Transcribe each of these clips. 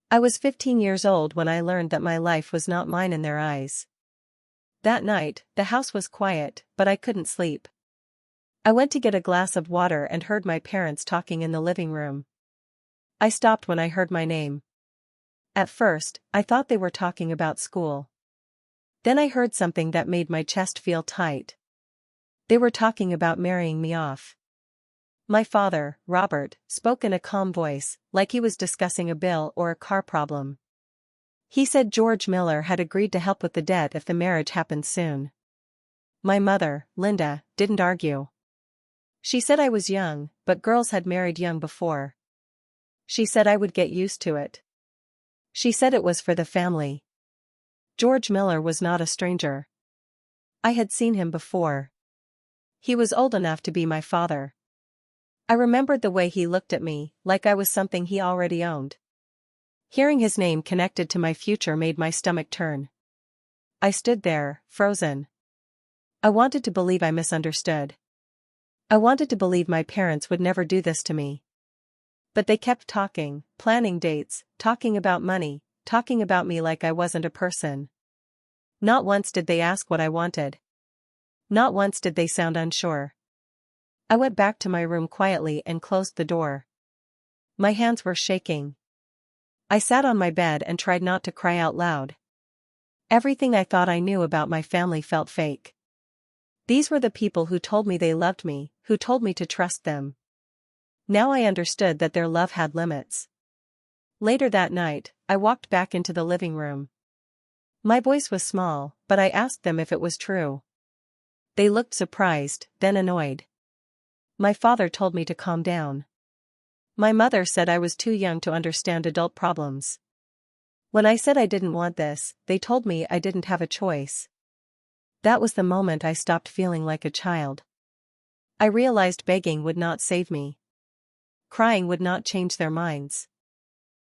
I was 15 years old when I learned that my life was not mine in their eyes. That night, the house was quiet, but I couldn't sleep. I went to get a glass of water and heard my parents talking in the living room. I stopped when I heard my name. At first, I thought they were talking about school. Then I heard something that made my chest feel tight. They were talking about marrying me off. My father, Robert, spoke in a calm voice, like he was discussing a bill or a car problem. He said George Miller had agreed to help with the debt if the marriage happened soon. My mother, Linda, didn't argue. She said I was young, but girls had married young before. She said I would get used to it. She said it was for the family. George Miller was not a stranger. I had seen him before. He was old enough to be my father. I remembered the way he looked at me, like I was something he already owned. Hearing his name connected to my future made my stomach turn. I stood there, frozen. I wanted to believe I misunderstood. I wanted to believe my parents would never do this to me. But they kept talking, planning dates, talking about money, talking about me like I wasn't a person. Not once did they ask what I wanted. Not once did they sound unsure. I went back to my room quietly and closed the door. My hands were shaking. I sat on my bed and tried not to cry out loud. Everything I thought I knew about my family felt fake. These were the people who told me they loved me, who told me to trust them. Now I understood that their love had limits. Later that night, I walked back into the living room. My voice was small, but I asked them if it was true. They looked surprised, then annoyed. My father told me to calm down. My mother said I was too young to understand adult problems. When I said I didn't want this, they told me I didn't have a choice. That was the moment I stopped feeling like a child. I realized begging would not save me. Crying would not change their minds.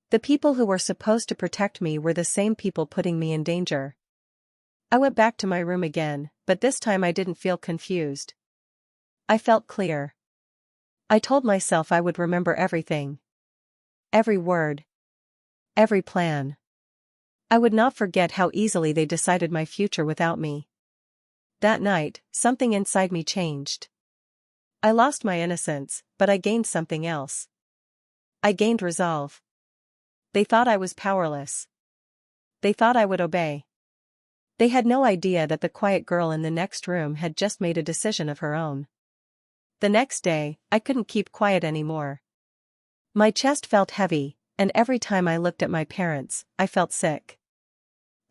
The people who were supposed to protect me were the same people putting me in danger. I went back to my room again, but this time I didn't feel confused. I felt clear. I told myself I would remember everything. Every word. Every plan. I would not forget how easily they decided my future without me. That night, something inside me changed. I lost my innocence, but I gained something else. I gained resolve. They thought I was powerless. They thought I would obey. They had no idea that the quiet girl in the next room had just made a decision of her own. The next day, I couldn't keep quiet anymore. My chest felt heavy, and every time I looked at my parents, I felt sick.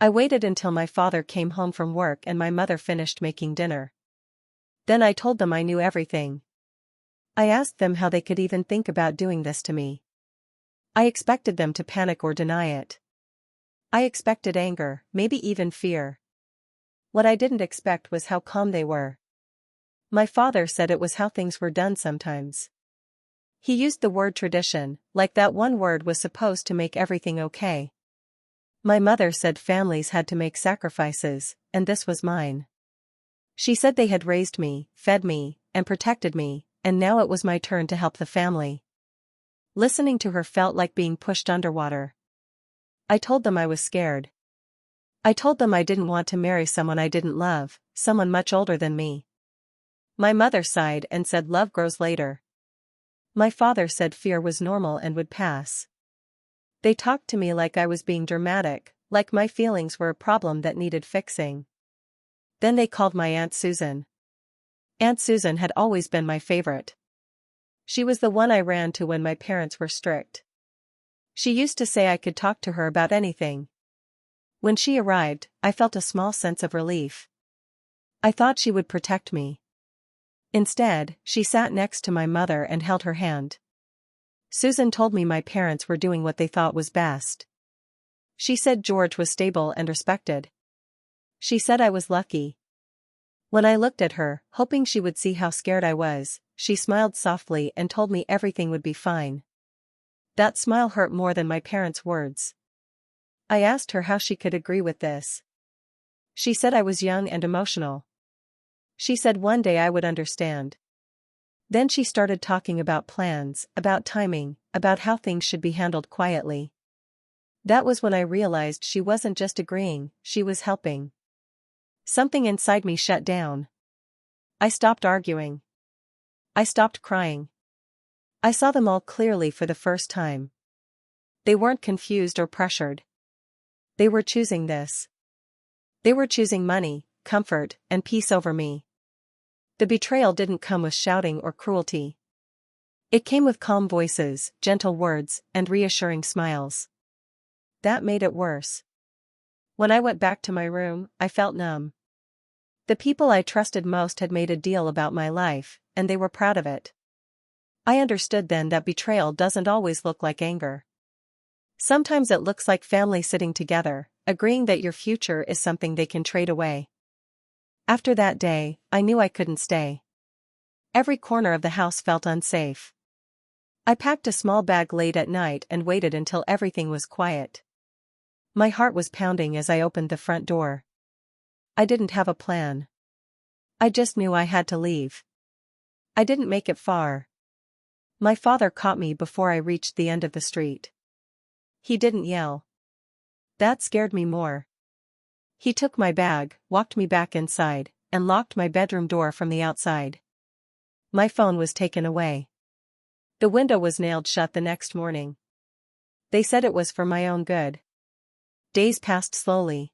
I waited until my father came home from work and my mother finished making dinner. Then I told them I knew everything. I asked them how they could even think about doing this to me. I expected them to panic or deny it. I expected anger, maybe even fear. What I didn't expect was how calm they were. My father said it was how things were done sometimes. He used the word tradition, like that one word was supposed to make everything okay. My mother said families had to make sacrifices, and this was mine. She said they had raised me, fed me, and protected me, and now it was my turn to help the family. Listening to her felt like being pushed underwater. I told them I was scared. I told them I didn't want to marry someone I didn't love, someone much older than me. My mother sighed and said love grows later. My father said fear was normal and would pass. They talked to me like I was being dramatic, like my feelings were a problem that needed fixing. Then they called my Aunt Susan. Aunt Susan had always been my favorite. She was the one I ran to when my parents were strict. She used to say I could talk to her about anything. When she arrived, I felt a small sense of relief. I thought she would protect me. Instead, she sat next to my mother and held her hand. Susan told me my parents were doing what they thought was best. She said George was stable and respected. She said I was lucky. When I looked at her, hoping she would see how scared I was, she smiled softly and told me everything would be fine. That smile hurt more than my parents' words. I asked her how she could agree with this. She said I was young and emotional. She said one day I would understand. Then she started talking about plans, about timing, about how things should be handled quietly. That was when I realized she wasn't just agreeing, she was helping. Something inside me shut down. I stopped arguing. I stopped crying. I saw them all clearly for the first time. They weren't confused or pressured. They were choosing this. They were choosing money, comfort, and peace over me. The betrayal didn't come with shouting or cruelty. It came with calm voices, gentle words, and reassuring smiles. That made it worse. When I went back to my room, I felt numb. The people I trusted most had made a deal about my life, and they were proud of it. I understood then that betrayal doesn't always look like anger. Sometimes it looks like family sitting together, agreeing that your future is something they can trade away. After that day, I knew I couldn't stay. Every corner of the house felt unsafe. I packed a small bag late at night and waited until everything was quiet. My heart was pounding as I opened the front door. I didn't have a plan. I just knew I had to leave. I didn't make it far. My father caught me before I reached the end of the street. He didn't yell. That scared me more. He took my bag, walked me back inside, and locked my bedroom door from the outside. My phone was taken away. The window was nailed shut the next morning. They said it was for my own good. Days passed slowly.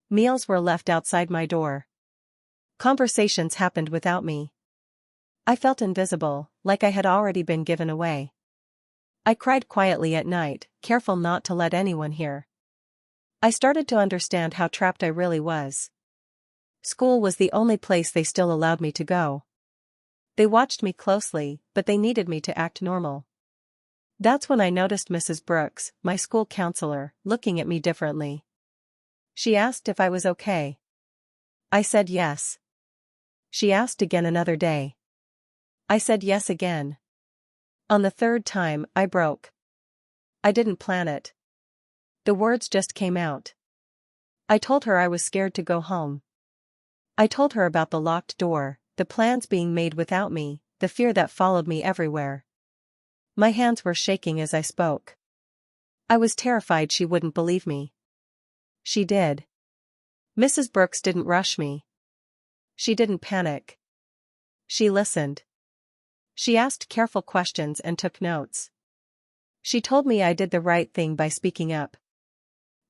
Meals were left outside my door. Conversations happened without me. I felt invisible, like I had already been given away. I cried quietly at night, careful not to let anyone hear. I started to understand how trapped I really was. School was the only place they still allowed me to go. They watched me closely, but they needed me to act normal. That's when I noticed Mrs. Brooks, my school counselor, looking at me differently. She asked if I was okay. I said yes. She asked again another day. I said yes again. On the third time, I broke. I didn't plan it. The words just came out. I told her I was scared to go home. I told her about the locked door, the plans being made without me, the fear that followed me everywhere. My hands were shaking as I spoke. I was terrified she wouldn't believe me. She did. Mrs. Brooks didn't rush me. She didn't panic. She listened. She asked careful questions and took notes. She told me I did the right thing by speaking up.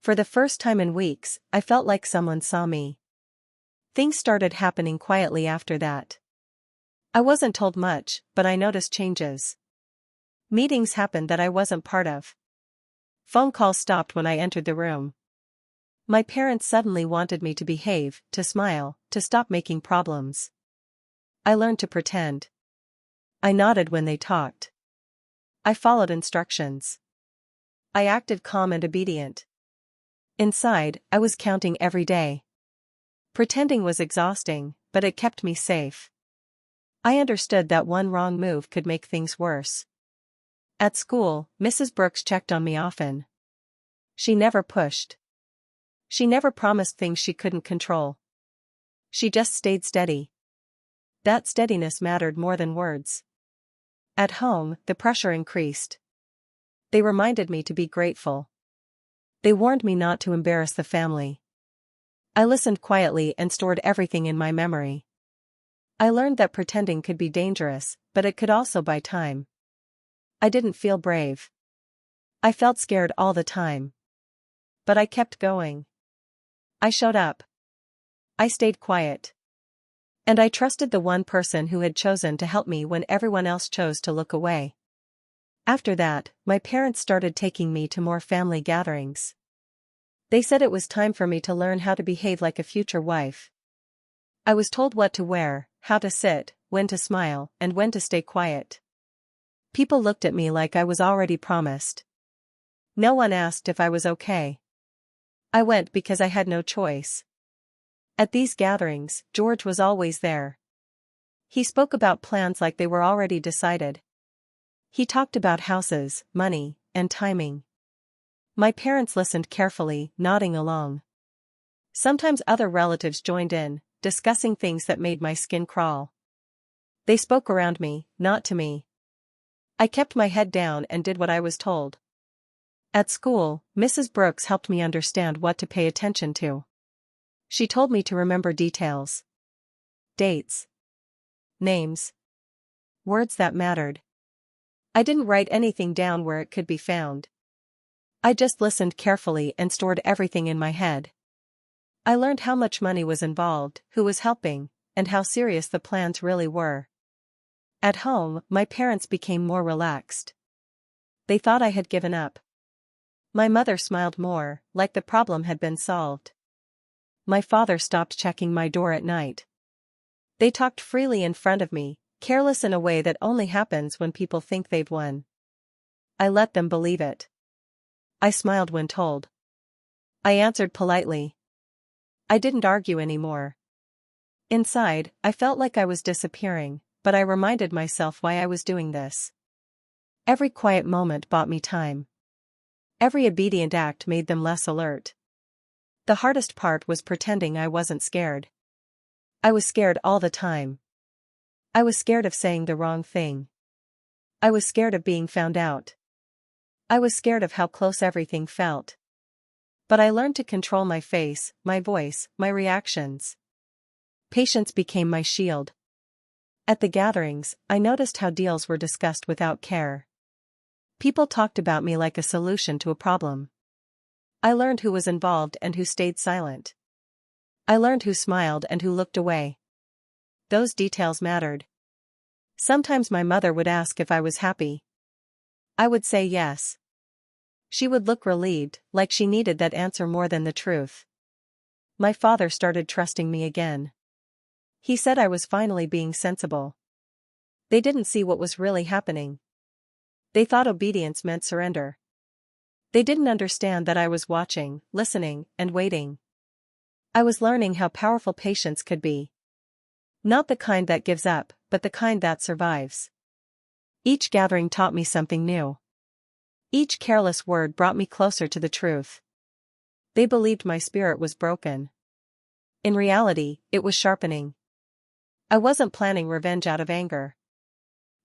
For the first time in weeks, I felt like someone saw me. Things started happening quietly after that. I wasn't told much, but I noticed changes. Meetings happened that I wasn't part of. Phone calls stopped when I entered the room. My parents suddenly wanted me to behave, to smile, to stop making problems. I learned to pretend. I nodded when they talked. I followed instructions. I acted calm and obedient. Inside, I was counting every day. Pretending was exhausting, but it kept me safe. I understood that one wrong move could make things worse. At school, Mrs. Brooks checked on me often. She never pushed. She never promised things she couldn't control. She just stayed steady. That steadiness mattered more than words. At home, the pressure increased. They reminded me to be grateful. They warned me not to embarrass the family. I listened quietly and stored everything in my memory. I learned that pretending could be dangerous, but it could also buy time. I didn't feel brave. I felt scared all the time. But I kept going. I showed up. I stayed quiet. And I trusted the one person who had chosen to help me when everyone else chose to look away. After that, my parents started taking me to more family gatherings. They said it was time for me to learn how to behave like a future wife. I was told what to wear, how to sit, when to smile, and when to stay quiet. People looked at me like I was already promised. No one asked if I was okay. I went because I had no choice. At these gatherings, George was always there. He spoke about plans like they were already decided. He talked about houses, money, and timing. My parents listened carefully, nodding along. Sometimes other relatives joined in, discussing things that made my skin crawl. They spoke around me, not to me. I kept my head down and did what I was told. At school, Mrs. Brooks helped me understand what to pay attention to. She told me to remember details. Dates. Names. Words that mattered. I didn't write anything down where it could be found. I just listened carefully and stored everything in my head. I learned how much money was involved, who was helping, and how serious the plans really were. At home, my parents became more relaxed. They thought I had given up. My mother smiled more, like the problem had been solved. My father stopped checking my door at night. They talked freely in front of me, careless in a way that only happens when people think they've won. I let them believe it. I smiled when told. I answered politely. I didn't argue anymore. Inside, I felt like I was disappearing, but I reminded myself why I was doing this. Every quiet moment bought me time. Every obedient act made them less alert. The hardest part was pretending I wasn't scared. I was scared all the time. I was scared of saying the wrong thing. I was scared of being found out. I was scared of how close everything felt. But I learned to control my face, my voice, my reactions. Patience became my shield. At the gatherings, I noticed how deals were discussed without care. People talked about me like a solution to a problem. I learned who was involved and who stayed silent. I learned who smiled and who looked away. Those details mattered. Sometimes my mother would ask if I was happy. I would say yes. She would look relieved, like she needed that answer more than the truth. My father started trusting me again. He said I was finally being sensible. They didn't see what was really happening. They thought obedience meant surrender. They didn't understand that I was watching, listening, and waiting. I was learning how powerful patience could be. Not the kind that gives up, but the kind that survives. Each gathering taught me something new. Each careless word brought me closer to the truth. They believed my spirit was broken. In reality, it was sharpening. I wasn't planning revenge out of anger.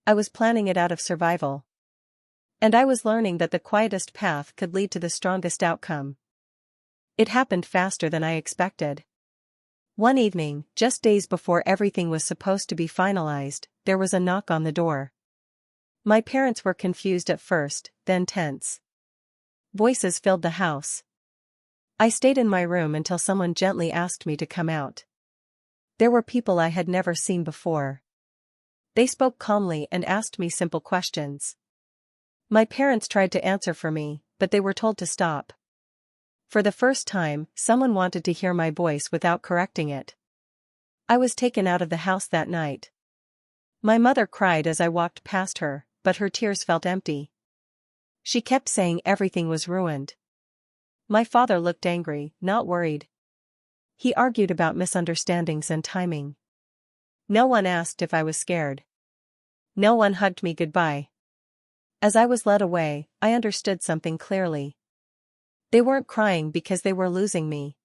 I was planning it out of survival. And I was learning that the quietest path could lead to the strongest outcome. It happened faster than I expected. One evening, just days before everything was supposed to be finalized, there was a knock on the door. My parents were confused at first, then tense. Voices filled the house. I stayed in my room until someone gently asked me to come out. There were people I had never seen before. They spoke calmly and asked me simple questions. My parents tried to answer for me, but they were told to stop. For the first time, someone wanted to hear my voice without correcting it. I was taken out of the house that night. My mother cried as I walked past her, but her tears felt empty. She kept saying everything was ruined. My father looked angry, not worried. He argued about misunderstandings and timing. No one asked if I was scared. No one hugged me goodbye. As I was led away, I understood something clearly. They weren't crying because they were losing me.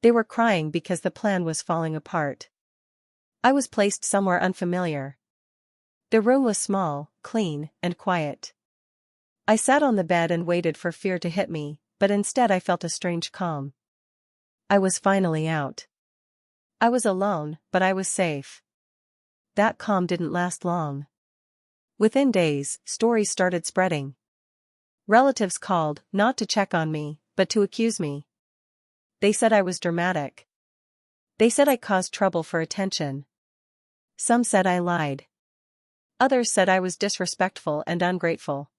They were crying because the plan was falling apart. I was placed somewhere unfamiliar. The room was small, clean, and quiet. I sat on the bed and waited for fear to hit me, but instead I felt a strange calm. I was finally out. I was alone, but I was safe. That calm didn't last long. Within days, stories started spreading. Relatives called, not to check on me, but to accuse me. They said I was dramatic. They said I caused trouble for attention. Some said I lied. Others said I was disrespectful and ungrateful.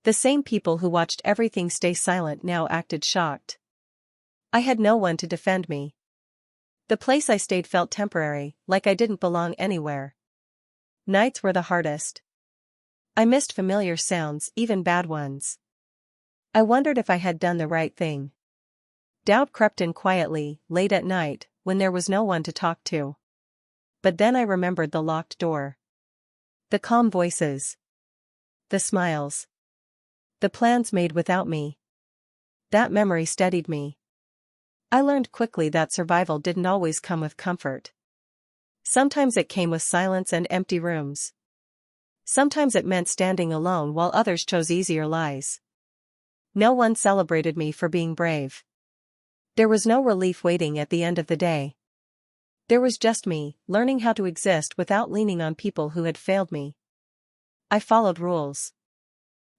The same people who watched everything stay silent now acted shocked. I had no one to defend me. The place I stayed felt temporary, like I didn't belong anywhere. Nights were the hardest. I missed familiar sounds, even bad ones. I wondered if I had done the right thing. Doubt crept in quietly, late at night, when there was no one to talk to. But then I remembered the locked door. The calm voices. The smiles. The plans made without me. That memory steadied me. I learned quickly that survival didn't always come with comfort. Sometimes it came with silence and empty rooms. Sometimes it meant standing alone while others chose easier lies. No one celebrated me for being brave. There was no relief waiting at the end of the day. There was just me, learning how to exist without leaning on people who had failed me. I followed rules.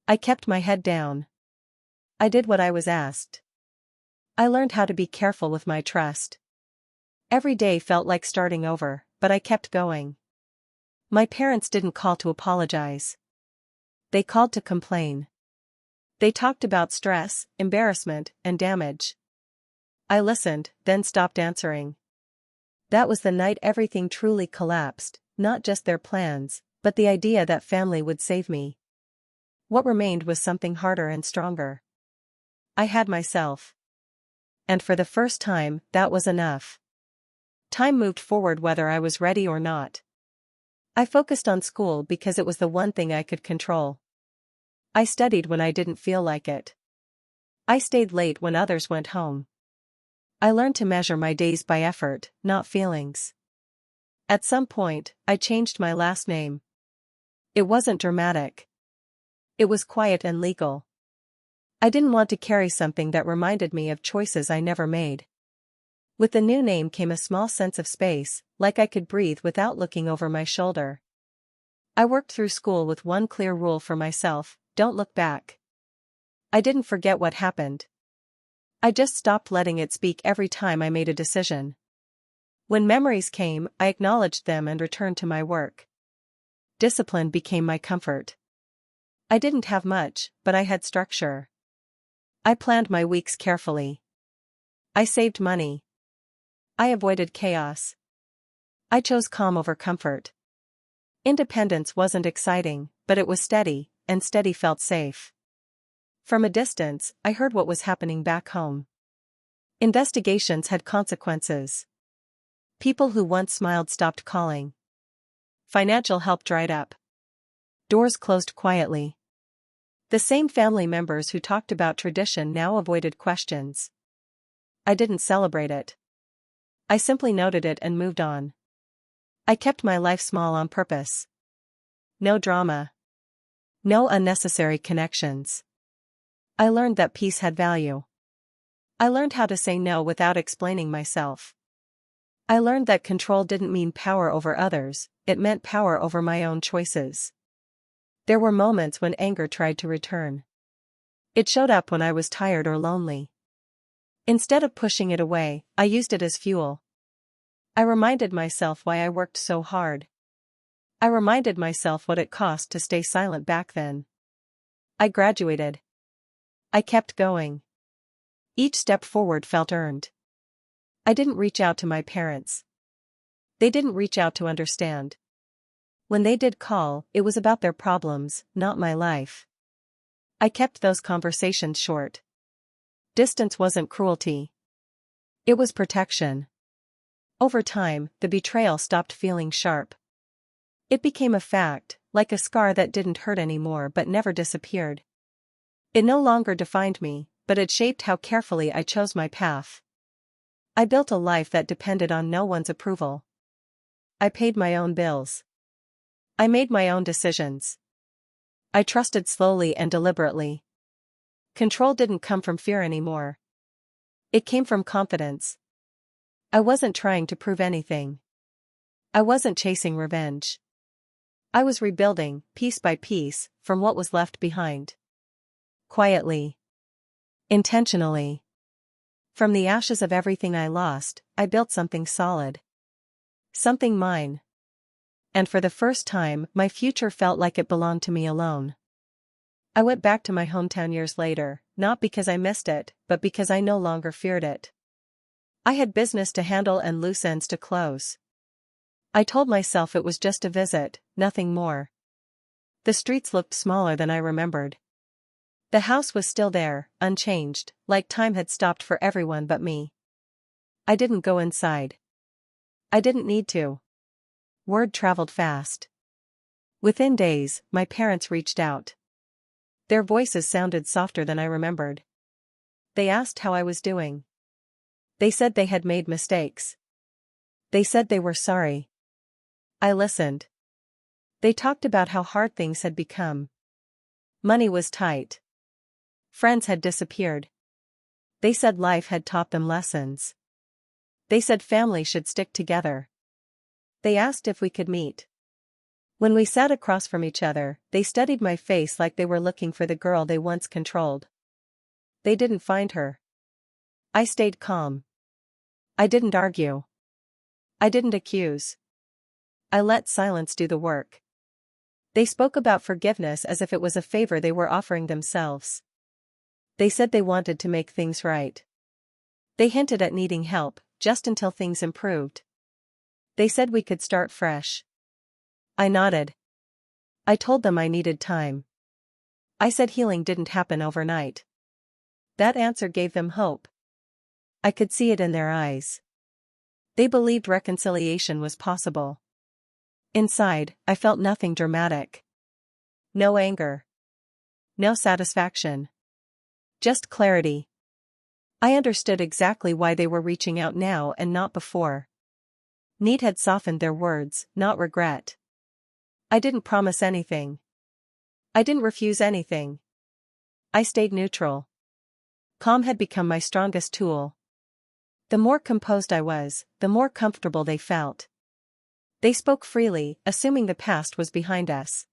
I kept my head down. I did what I was asked. I learned how to be careful with my trust. Every day felt like starting over, but I kept going. My parents didn't call to apologize. They called to complain. They talked about stress, embarrassment, and damage. I listened, then stopped answering. That was the night everything truly collapsed, not just their plans, but the idea that family would save me. What remained was something harder and stronger. I had myself. And for the first time, that was enough. Time moved forward whether I was ready or not. I focused on school because it was the one thing I could control. I studied when I didn't feel like it. I stayed late when others went home. I learned to measure my days by effort, not feelings. At some point, I changed my last name. It wasn't dramatic. It was quiet and legal. I didn't want to carry something that reminded me of choices I never made. With the new name came a small sense of space, like I could breathe without looking over my shoulder. I worked through school with one clear rule for myself: don't look back. I didn't forget what happened. I just stopped letting it speak every time I made a decision. When memories came, I acknowledged them and returned to my work. Discipline became my comfort. I didn't have much, but I had structure. I planned my weeks carefully. I saved money. I avoided chaos. I chose calm over comfort. Independence wasn't exciting, but it was steady, and steady felt safe. From a distance, I heard what was happening back home. Investigations had consequences. People who once smiled stopped calling. Financial help dried up. Doors closed quietly. The same family members who talked about tradition now avoided questions. I didn't celebrate it. I simply noted it and moved on. I kept my life small on purpose. No drama. No unnecessary connections. I learned that peace had value. I learned how to say no without explaining myself. I learned that control didn't mean power over others, it meant power over my own choices. There were moments when anger tried to return. It showed up when I was tired or lonely. Instead of pushing it away, I used it as fuel. I reminded myself why I worked so hard. I reminded myself what it cost to stay silent back then. I graduated. I kept going. Each step forward felt earned. I didn't reach out to my parents. They didn't reach out to understand. When they did call, it was about their problems, not my life. I kept those conversations short. Distance wasn't cruelty. It was protection. Over time, the betrayal stopped feeling sharp. It became a fact, like a scar that didn't hurt anymore but never disappeared. It no longer defined me, but it shaped how carefully I chose my path. I built a life that depended on no one's approval. I paid my own bills. I made my own decisions. I trusted slowly and deliberately. Control didn't come from fear anymore. It came from confidence. I wasn't trying to prove anything. I wasn't chasing revenge. I was rebuilding, piece by piece, from what was left behind. Quietly. Intentionally. From the ashes of everything I lost, I built something solid. Something mine. And for the first time, my future felt like it belonged to me alone. I went back to my hometown years later, not because I missed it, but because I no longer feared it. I had business to handle and loose ends to close. I told myself it was just a visit, nothing more. The streets looked smaller than I remembered. The house was still there, unchanged, like time had stopped for everyone but me. I didn't go inside. I didn't need to. Word traveled fast. Within days, my parents reached out. Their voices sounded softer than I remembered. They asked how I was doing. They said they had made mistakes. They said they were sorry. I listened. They talked about how hard things had become. Money was tight. Friends had disappeared. They said life had taught them lessons. They said family should stick together. They asked if we could meet. When we sat across from each other, they studied my face like they were looking for the girl they once controlled. They didn't find her. I stayed calm. I didn't argue. I didn't accuse. I let silence do the work. They spoke about forgiveness as if it was a favor they were offering themselves. They said they wanted to make things right. They hinted at needing help, just until things improved. They said we could start fresh. I nodded. I told them I needed time. I said healing didn't happen overnight. That answer gave them hope. I could see it in their eyes. They believed reconciliation was possible. Inside, I felt nothing dramatic. No anger. No satisfaction. Just clarity. I understood exactly why they were reaching out now and not before. Need had softened their words, not regret. I didn't promise anything. I didn't refuse anything. I stayed neutral. Calm had become my strongest tool. The more composed I was, the more comfortable they felt. They spoke freely, assuming the past was behind us.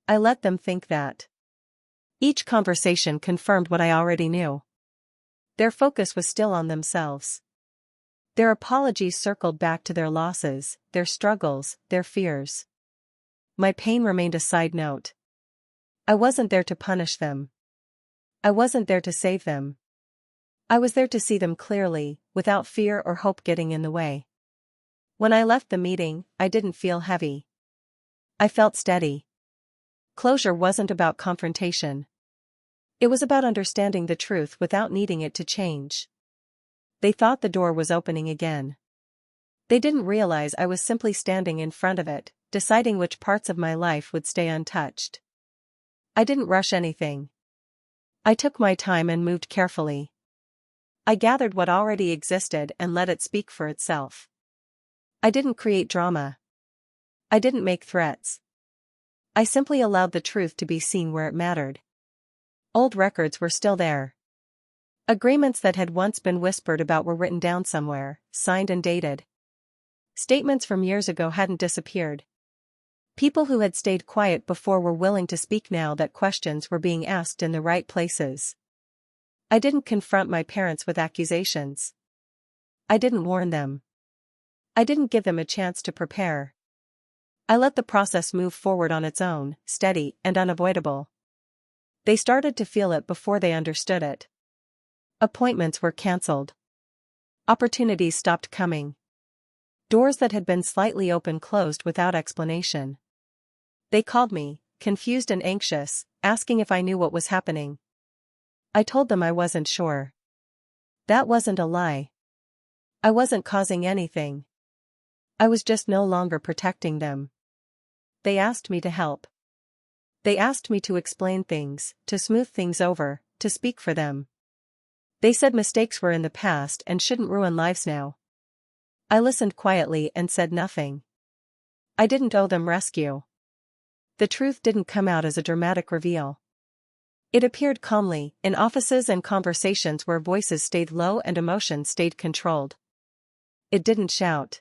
I let them think that. Each conversation confirmed what I already knew. Their focus was still on themselves. Their apologies circled back to their losses, their struggles, their fears. My pain remained a side note. I wasn't there to punish them. I wasn't there to save them. I was there to see them clearly, without fear or hope getting in the way. When I left the meeting, I didn't feel heavy. I felt steady. Closure wasn't about confrontation. It was about understanding the truth without needing it to change. They thought the door was opening again. They didn't realize I was simply standing in front of it, deciding which parts of my life would stay untouched. I didn't rush anything. I took my time and moved carefully. I gathered what already existed and let it speak for itself. I didn't create drama. I didn't make threats. I simply allowed the truth to be seen where it mattered. Old records were still there. Agreements that had once been whispered about were written down somewhere, signed and dated. Statements from years ago hadn't disappeared. People who had stayed quiet before were willing to speak now that questions were being asked in the right places. I didn't confront my parents with accusations. I didn't warn them. I didn't give them a chance to prepare. I let the process move forward on its own, steady and unavoidable. They started to feel it before they understood it. Appointments were cancelled. Opportunities stopped coming. Doors that had been slightly open closed without explanation. They called me, confused and anxious, asking if I knew what was happening. I told them I wasn't sure. That wasn't a lie. I wasn't causing anything. I was just no longer protecting them. They asked me to help. They asked me to explain things, to smooth things over, to speak for them. They said mistakes were in the past and shouldn't ruin lives now. I listened quietly and said nothing. I didn't owe them rescue. The truth didn't come out as a dramatic reveal. It appeared calmly, in offices and conversations where voices stayed low and emotions stayed controlled. It didn't shout.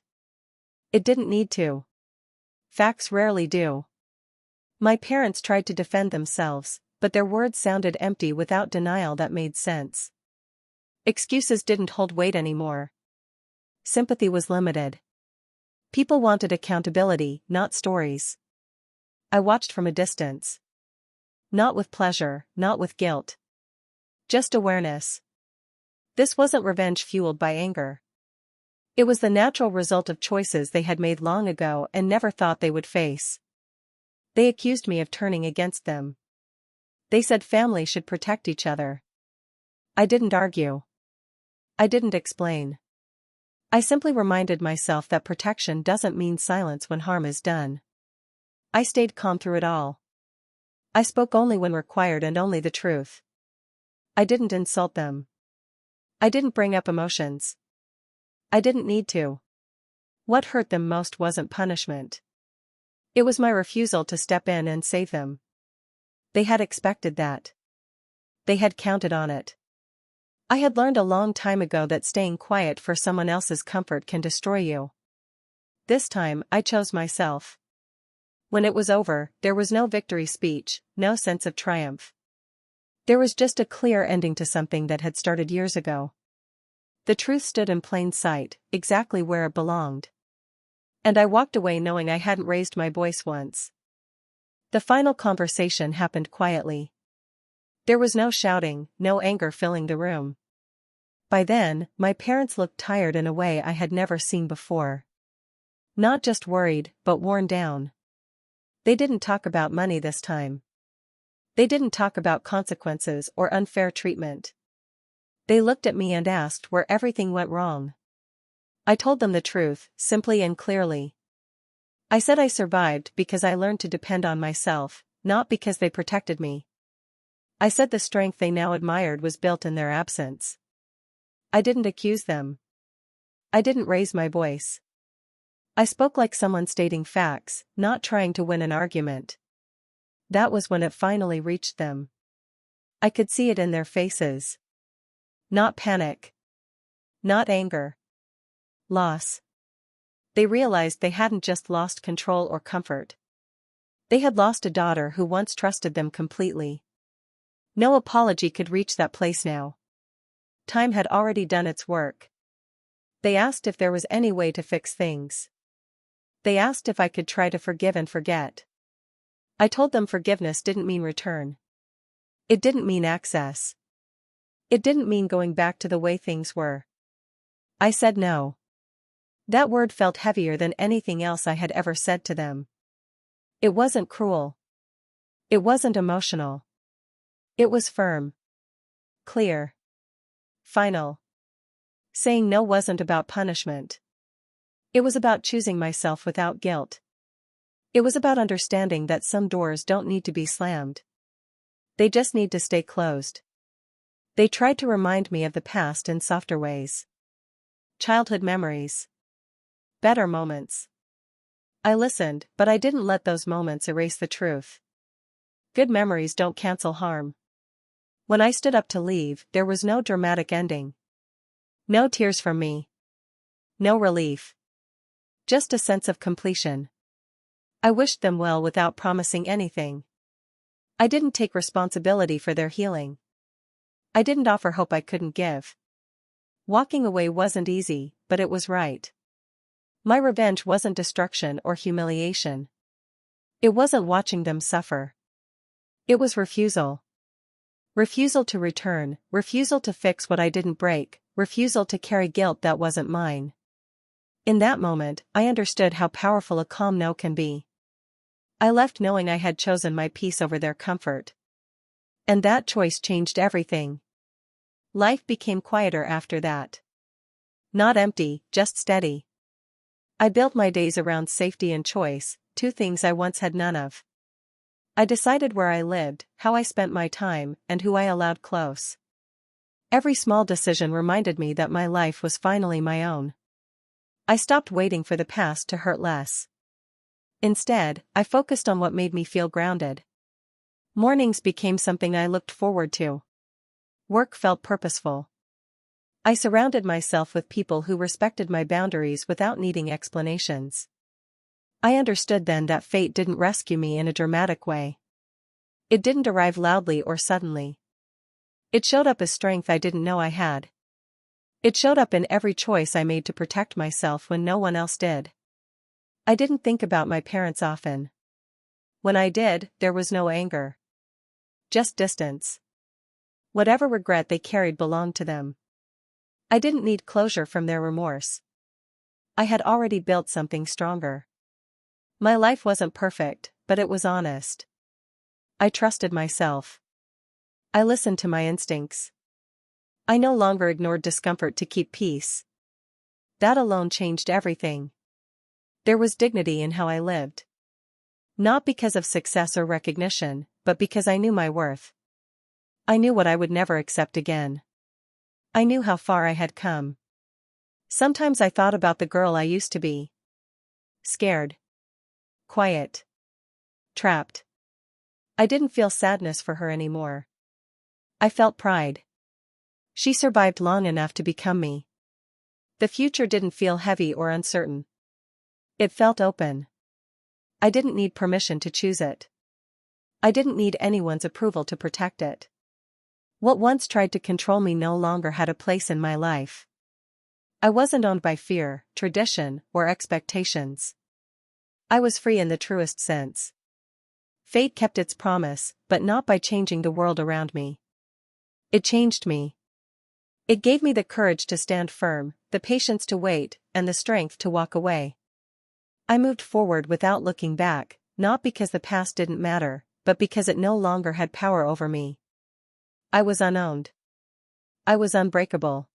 It didn't need to. Facts rarely do. My parents tried to defend themselves, but their words sounded empty without denial that made sense. Excuses didn't hold weight anymore. Sympathy was limited. People wanted accountability, not stories. I watched from a distance. Not with pleasure, not with guilt. Just awareness. This wasn't revenge fueled by anger. It was the natural result of choices they had made long ago and never thought they would face. They accused me of turning against them. They said family should protect each other. I didn't argue. I didn't explain. I simply reminded myself that protection doesn't mean silence when harm is done. I stayed calm through it all. I spoke only when required and only the truth. I didn't insult them. I didn't bring up emotions. I didn't need to. What hurt them most wasn't punishment. It was my refusal to step in and save them. They had expected that. They had counted on it. I had learned a long time ago that staying quiet for someone else's comfort can destroy you. This time, I chose myself. When it was over, there was no victory speech, no sense of triumph. There was just a clear ending to something that had started years ago. The truth stood in plain sight, exactly where it belonged. And I walked away knowing I hadn't raised my voice once. The final conversation happened quietly. There was no shouting, no anger filling the room. By then, my parents looked tired in a way I had never seen before. Not just worried, but worn down. They didn't talk about money this time. They didn't talk about consequences or unfair treatment. They looked at me and asked where everything went wrong. I told them the truth, simply and clearly. I said I survived because I learned to depend on myself, not because they protected me. I said the strength they now admired was built in their absence. I didn't accuse them. I didn't raise my voice. I spoke like someone stating facts, not trying to win an argument. That was when it finally reached them. I could see it in their faces. Not panic. Not anger. Loss. They realized they hadn't just lost control or comfort. They had lost a daughter who once trusted them completely. No apology could reach that place now. Time had already done its work. They asked if there was any way to fix things. They asked if I could try to forgive and forget. I told them forgiveness didn't mean return. It didn't mean access. It didn't mean going back to the way things were. I said no. That word felt heavier than anything else I had ever said to them. It wasn't cruel. It wasn't emotional. It was firm. Clear. Final. Saying no wasn't about punishment. It was about choosing myself without guilt. It was about understanding that some doors don't need to be slammed. They just need to stay closed. They tried to remind me of the past in softer ways. Childhood memories. Better moments. I listened, but I didn't let those moments erase the truth. Good memories don't cancel harm. When I stood up to leave, there was no dramatic ending. No tears from me. No relief. Just a sense of completion. I wished them well without promising anything. I didn't take responsibility for their healing. I didn't offer hope I couldn't give. Walking away wasn't easy, but it was right. My revenge wasn't destruction or humiliation. It wasn't watching them suffer. It was refusal. Refusal to return, refusal to fix what I didn't break, refusal to carry guilt that wasn't mine. In that moment, I understood how powerful a calm no can be. I left knowing I had chosen my peace over their comfort. And that choice changed everything. Life became quieter after that. Not empty, just steady. I built my days around safety and choice, two things I once had none of. I decided where I lived, how I spent my time, and who I allowed close. Every small decision reminded me that my life was finally my own. I stopped waiting for the past to hurt less. Instead, I focused on what made me feel grounded. Mornings became something I looked forward to. Work felt purposeful. I surrounded myself with people who respected my boundaries without needing explanations. I understood then that fate didn't rescue me in a dramatic way. It didn't arrive loudly or suddenly. It showed up as strength I didn't know I had. It showed up in every choice I made to protect myself when no one else did. I didn't think about my parents often. When I did, there was no anger. Just distance. Whatever regret they carried belonged to them. I didn't need closure from their remorse. I had already built something stronger. My life wasn't perfect, but it was honest. I trusted myself. I listened to my instincts. I no longer ignored discomfort to keep peace. That alone changed everything. There was dignity in how I lived. Not because of success or recognition, but because I knew my worth. I knew what I would never accept again. I knew how far I had come. Sometimes I thought about the girl I used to be. Scared. Quiet. Trapped. I didn't feel sadness for her anymore. I felt pride. She survived long enough to become me. The future didn't feel heavy or uncertain. It felt open. I didn't need permission to choose it. I didn't need anyone's approval to protect it. What once tried to control me no longer had a place in my life. I wasn't owned by fear, tradition, or expectations. I was free in the truest sense. Fate kept its promise, but not by changing the world around me. It changed me. It gave me the courage to stand firm, the patience to wait, and the strength to walk away. I moved forward without looking back, not because the past didn't matter, but because it no longer had power over me. I was unowned. I was unbreakable.